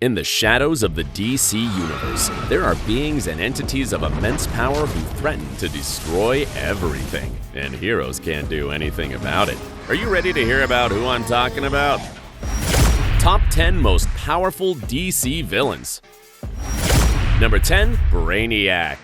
In the shadows of the DC Universe, there are beings and entities of immense power who threaten to destroy everything, and heroes can't do anything about it. Are you ready to hear about who I'm talking about? Top 10 most powerful DC villains. Number 10, Brainiac.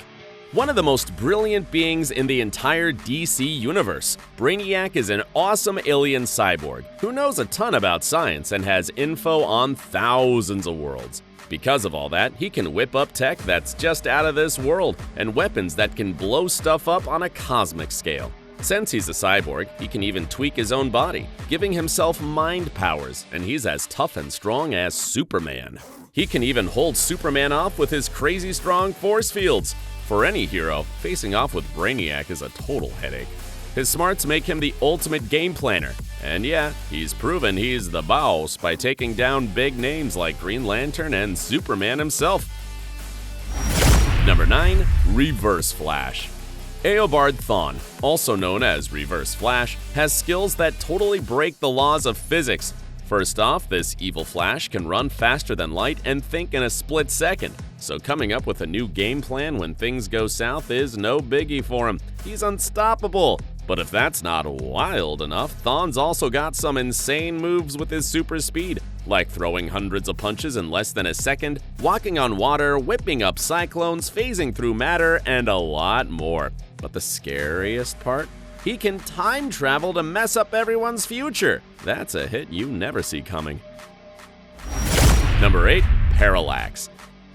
One of the most brilliant beings in the entire DC universe, Brainiac is an awesome alien cyborg who knows a ton about science and has info on thousands of worlds. Because of all that, he can whip up tech that's just out of this world and weapons that can blow stuff up on a cosmic scale. Since he's a cyborg, he can even tweak his own body, giving himself mind powers, and he's as tough and strong as Superman. He can even hold Superman off with his crazy strong force fields. For any hero, facing off with Brainiac is a total headache. His smarts make him the ultimate game planner, and yeah, he's proven he's the boss by taking down big names like Green Lantern and Superman himself. Number 9, Reverse Flash. Eobard Thawne, also known as Reverse Flash, has skills that totally break the laws of physics. First off, this evil Flash can run faster than light and think in a split second, so coming up with a new game plan when things go south is no biggie for him. He's unstoppable. But if that's not wild enough, Thawne's also got some insane moves with his super speed, like throwing hundreds of punches in less than a second, walking on water, whipping up cyclones, phasing through matter, and a lot more. But the scariest part? He can time travel to mess up everyone's future. That's a hit you never see coming. Number 8, Parallax.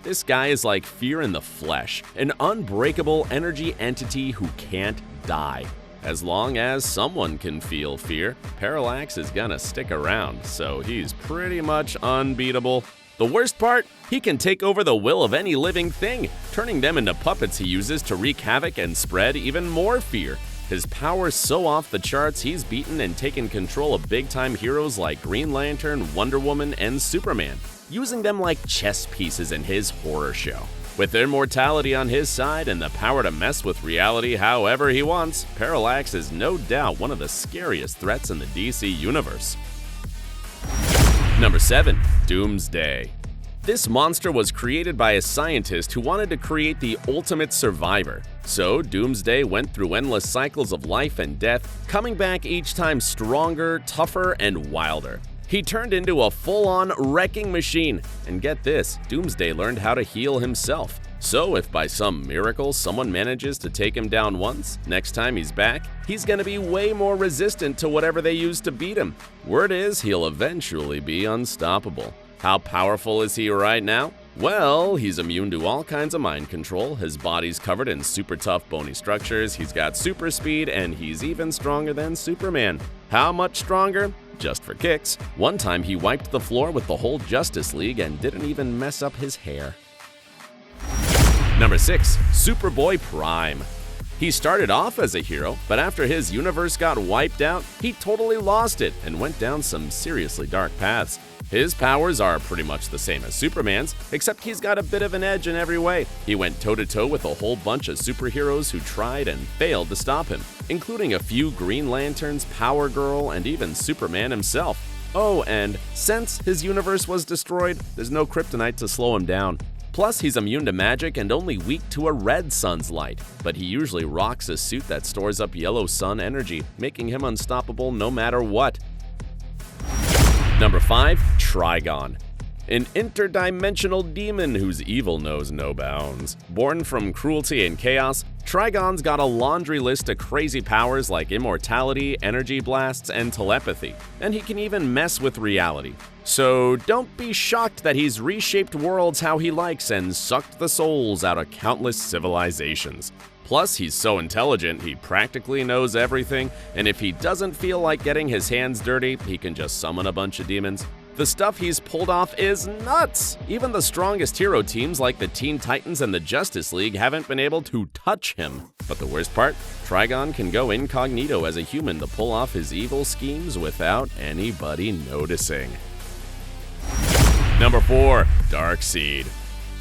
This guy is like fear in the flesh, an unbreakable energy entity who can't die. As long as someone can feel fear, Parallax is gonna stick around, so he's pretty much unbeatable. The worst part? He can take over the will of any living thing, turning them into puppets he uses to wreak havoc and spread even more fear. His power's so off the charts, he's beaten and taken control of big-time heroes like Green Lantern, Wonder Woman, and Superman, using them like chess pieces in his horror show. With immortality on his side and the power to mess with reality however he wants, Parallax is no doubt one of the scariest threats in the DC universe. Number 7, Doomsday. This monster was created by a scientist who wanted to create the ultimate survivor. So Doomsday went through endless cycles of life and death, coming back each time stronger, tougher, and wilder. He turned into a full-on wrecking machine. And get this, Doomsday learned how to heal himself. So if by some miracle someone manages to take him down once, next time he's back, he's gonna be way more resistant to whatever they used to beat him. Word is he'll eventually be unstoppable. How powerful is he right now? Well, he's immune to all kinds of mind control, his body's covered in super tough bony structures, he's got super speed, and he's even stronger than Superman. How much stronger? Just for kicks. One time he wiped the floor with the whole Justice League and didn't even mess up his hair. Number 6, Superboy Prime. He started off as a hero, but after his universe got wiped out, he totally lost it and went down some seriously dark paths. His powers are pretty much the same as Superman's, except he's got a bit of an edge in every way. He went toe-to-toe with a whole bunch of superheroes who tried and failed to stop him, including a few Green Lanterns, Power Girl, and even Superman himself. Oh, and since his universe was destroyed, there's no kryptonite to slow him down. Plus, he's immune to magic and only weak to a red sun's light, but he usually rocks a suit that stores up yellow sun energy, making him unstoppable no matter what. Number 5, Trigon. An interdimensional demon whose evil knows no bounds. Born from cruelty and chaos, Trigon's got a laundry list of crazy powers like immortality, energy blasts, and telepathy, and he can even mess with reality. So don't be shocked that he's reshaped worlds how he likes and sucked the souls out of countless civilizations. Plus, he's so intelligent, he practically knows everything, and if he doesn't feel like getting his hands dirty, he can just summon a bunch of demons. The stuff he's pulled off is nuts! Even the strongest hero teams like the Teen Titans and the Justice League haven't been able to touch him. But the worst part? Trigon can go incognito as a human to pull off his evil schemes without anybody noticing. Number 4, Darkseid.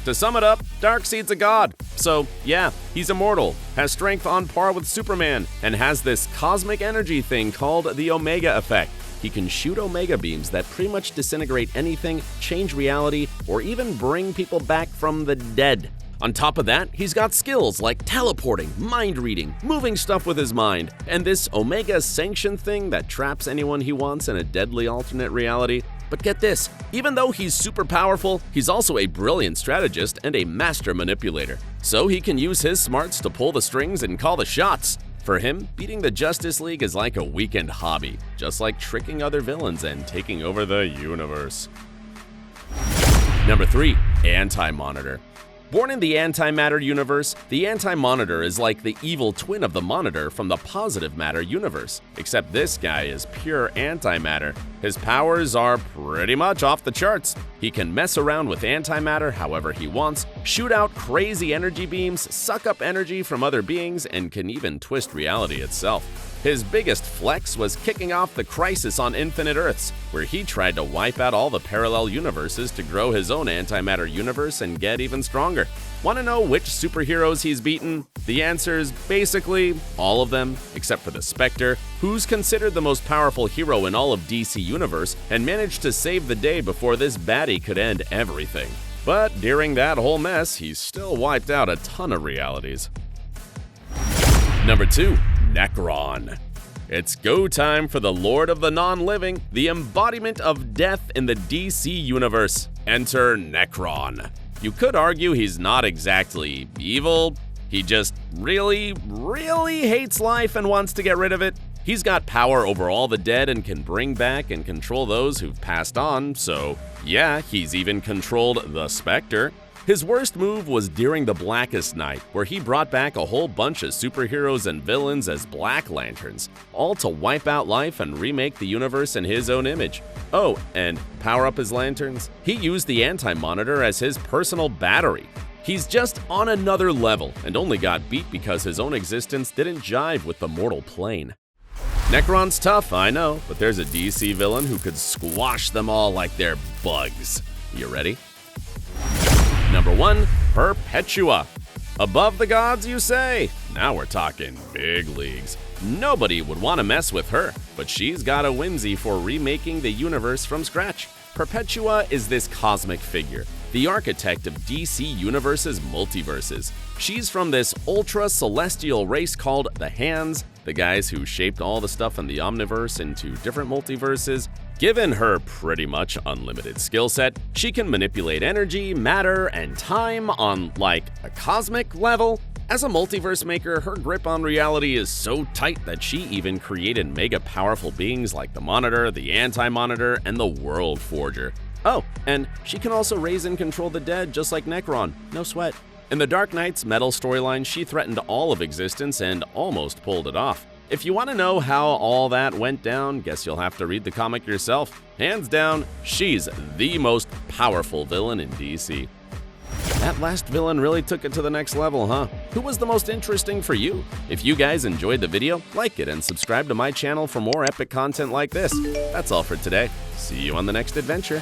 To sum it up, Darkseid's a god. So yeah, he's immortal, has strength on par with Superman, and has this cosmic energy thing called the Omega Effect. he can shoot Omega beams that pretty much disintegrate anything, change reality, or even bring people back from the dead. On top of that, he's got skills like teleporting, mind reading, moving stuff with his mind, and this Omega Sanction thing that traps anyone he wants in a deadly alternate reality. But get this, even though he's super powerful, he's also a brilliant strategist and a master manipulator. So he can use his smarts to pull the strings and call the shots. For him, beating the Justice League is like a weekend hobby, just like tricking other villains and taking over the universe. Number 3. AntiMonitor. Born in the antimatter universe, the AntiMonitor is like the evil twin of the Monitor from the positive matter universe, except this guy is pure antimatter. His powers are pretty much off the charts. He can mess around with antimatter however he wants, shoot out crazy energy beams, suck up energy from other beings, and can even twist reality itself. His biggest flex was kicking off the Crisis on Infinite Earths, where he tried to wipe out all the parallel universes to grow his own antimatter universe and get even stronger. Want to know which superheroes he's beaten? The answer is basically all of them, except for the Spectre, who's considered the most powerful hero in all of DC Universe and managed to save the day before this baddie could end everything. But during that whole mess, he still wiped out a ton of realities. Number 2. Necron. It's go time for the Lord of the Non-Living, the embodiment of death in the DC Universe. Enter Necron. You could argue he's not exactly evil, he just really hates life and wants to get rid of it. He's got power over all the dead and can bring back and control those who've passed on, so yeah, he's even controlled the Spectre. His worst move was during the Blackest Night, where he brought back a whole bunch of superheroes and villains as Black Lanterns, all to wipe out life and remake the universe in his own image. Oh, and power up his lanterns? He used the AntiMonitor as his personal battery. He's just on another level, and only got beat because his own existence didn't jive with the mortal plane. Necron's tough, I know, but there's a DC villain who could squash them all like they're bugs. You ready? Number 1. Perpetua. Above the gods, you say? Now we're talking big leagues. Nobody would want to mess with her, but she's got a whimsy for remaking the universe from scratch. Perpetua is this cosmic figure, the architect of DC Universe's multiverses. She's from this ultra-celestial race called the Hands, the guys who shaped all the stuff in the Omniverse into different multiverses. Given her pretty much unlimited skill set, she can manipulate energy, matter, and time on, like, a cosmic level. As a multiverse maker, her grip on reality is so tight that she even created mega powerful beings like the Monitor, the AntiMonitor, and the World Forger. Oh, and she can also raise and control the dead just like Necron, no sweat. In the Dark Knight's Metal storyline, she threatened all of existence and almost pulled it off. If you want to know how all that went down, guess you'll have to read the comic yourself. Hands down, she's the most powerful villain in DC. That last villain really took it to the next level, huh? Who was the most interesting for you? If you guys enjoyed the video, like it and subscribe to my channel for more epic content like this. That's all for today. See you on the next adventure.